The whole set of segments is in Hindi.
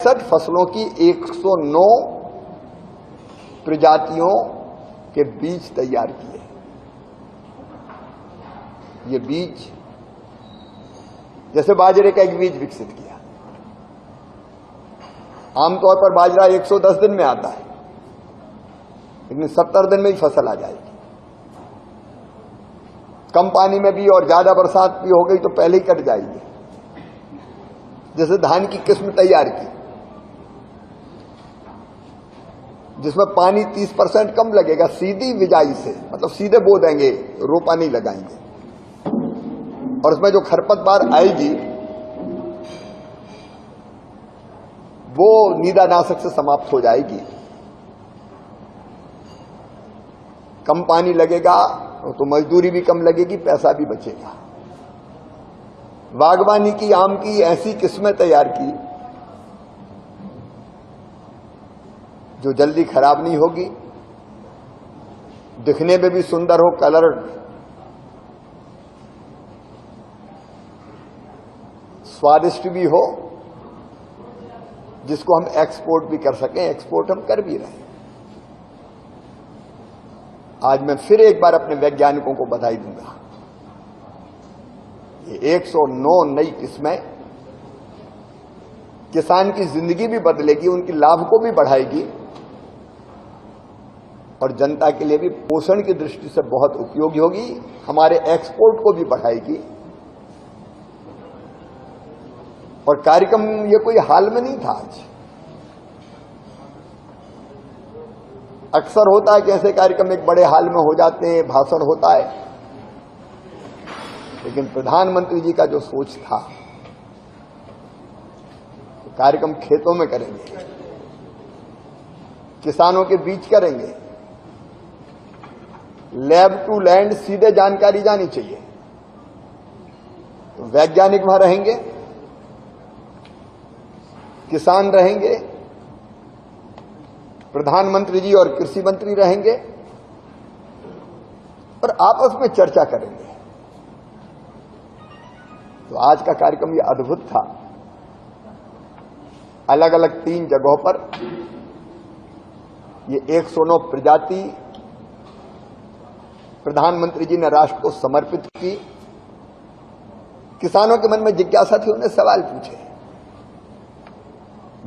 फसलों की 109 प्रजातियों के बीज तैयार किए। ये बीज जैसे बाजरे का एक बीज विकसित किया। आमतौर पर बाजरा 110 दिन में आता है, लेकिन 70 दिन में ही फसल आ जाएगी। कम पानी में भी और ज्यादा बरसात भी हो गई तो पहले ही कट जाएगी। जैसे धान की किस्म तैयार की जिसमें पानी 30% कम लगेगा, सीधी बिजाई से, मतलब सीधे बो देंगे, रोपा नहीं लगाएंगे, और उसमें जो खरपतवार आएगी वो नीदानाशक से समाप्त हो जाएगी। कम पानी लगेगा तो मजदूरी भी कम लगेगी, पैसा भी बचेगा। बागवानी की आम की ऐसी किस्में तैयार की जो जल्दी खराब नहीं होगी, दिखने में भी सुंदर हो, कलर स्वादिष्ट भी हो, जिसको हम एक्सपोर्ट भी कर सकें। एक्सपोर्ट हम कर भी रहे हैं। आज मैं फिर एक बार अपने वैज्ञानिकों को बधाई दूंगा। ये 109 नई किस्में किसान की जिंदगी भी बदलेगी, उनकी लाभ को भी बढ़ाएगी और जनता के लिए भी पोषण की दृष्टि से बहुत उपयोगी होगी। हमारे एक्सपोर्ट को भी बढ़ाएगी। और कार्यक्रम ये कोई हाल में नहीं था। आज अक्सर होता है कि ऐसे कार्यक्रम एक बड़े हाल में हो जाते हैं, भाषण होता है, लेकिन प्रधानमंत्री जी का जो सोच था, तो कार्यक्रम खेतों में करेंगे, किसानों के बीच करेंगे, लैब टू लैंड, सीधे जानकारी जानी चाहिए। तो वैज्ञानिक वहां रहेंगे, किसान रहेंगे, प्रधानमंत्री जी और कृषि मंत्री रहेंगे और आपस में चर्चा करेंगे। तो आज का कार्यक्रम ये अद्भुत था। अलग अलग 3 जगहों पर ये 109 प्रजाति प्रधानमंत्री जी ने राष्ट्र को समर्पित की। किसानों के मन में जिज्ञासा थी, उन्हें सवाल पूछे,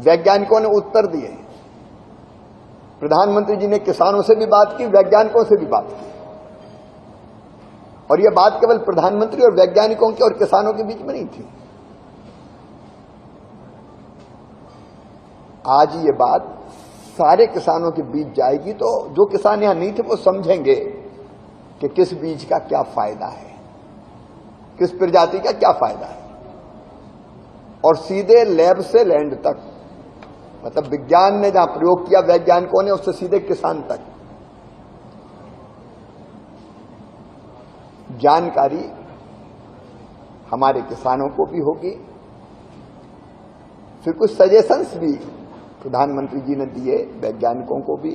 वैज्ञानिकों ने उत्तर दिए। प्रधानमंत्री जी ने किसानों से भी बात की, वैज्ञानिकों से भी बात की, और यह बात केवल प्रधानमंत्री और वैज्ञानिकों की और किसानों के बीच में नहीं थी। आज ये बात सारे किसानों के बीच जाएगी, तो जो किसान यहां नहीं थे वो समझेंगे कि किस बीज का क्या फायदा है, किस प्रजाति का क्या फायदा है। और सीधे लैब से लैंड तक, मतलब विज्ञान ने जहां प्रयोग किया वैज्ञानिकों ने, उससे सीधे किसान तक जानकारी हमारे किसानों को भी होगी। फिर कुछ सजेशंस भी प्रधानमंत्री जी ने दिए वैज्ञानिकों को भी,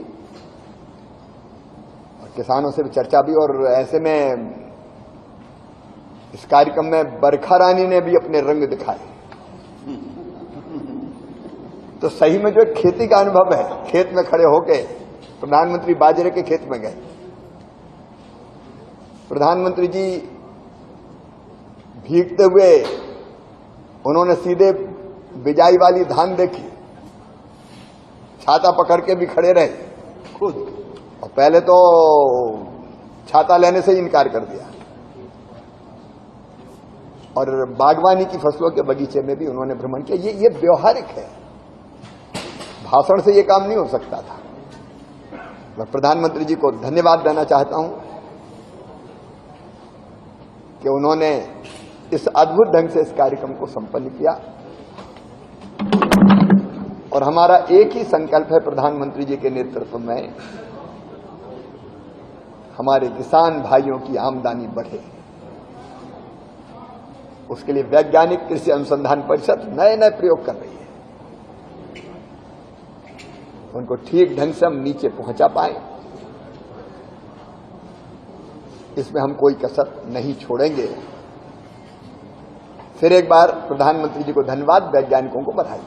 और किसानों से भी चर्चा भी। और ऐसे में इस कार्यक्रम में बरखा रानी ने भी अपने रंग दिखाए। तो सही में जो खेती का अनुभव है, खेत में खड़े होके प्रधानमंत्री बाजरे के खेत में गए, प्रधानमंत्री जी भीगते हुए उन्होंने सीधे बिजाई वाली धान देखी, छाता पकड़ के भी खड़े रहे खुद, और पहले तो छाता लेने से ही इनकार कर दिया। और बागवानी की फसलों के बगीचे में भी उन्होंने भ्रमण किया। ये व्यवहारिक है, भाषण से ये काम नहीं हो सकता था। मैं प्रधानमंत्री जी को धन्यवाद देना चाहता हूं कि उन्होंने इस अद्भुत ढंग से इस कार्यक्रम को संपन्न किया। और हमारा एक ही संकल्प है, प्रधानमंत्री जी के नेतृत्व में हमारे किसान भाइयों की आमदनी बढ़े। उसके लिए वैज्ञानिक कृषि अनुसंधान परिषद नए नए प्रयोग कर रही है। उनको ठीक ढंग से हम नीचे पहुंचा पाए, इसमें हम कोई कसर नहीं छोड़ेंगे। फिर एक बार प्रधानमंत्री जी को धन्यवाद, वैज्ञानिकों को बधाई।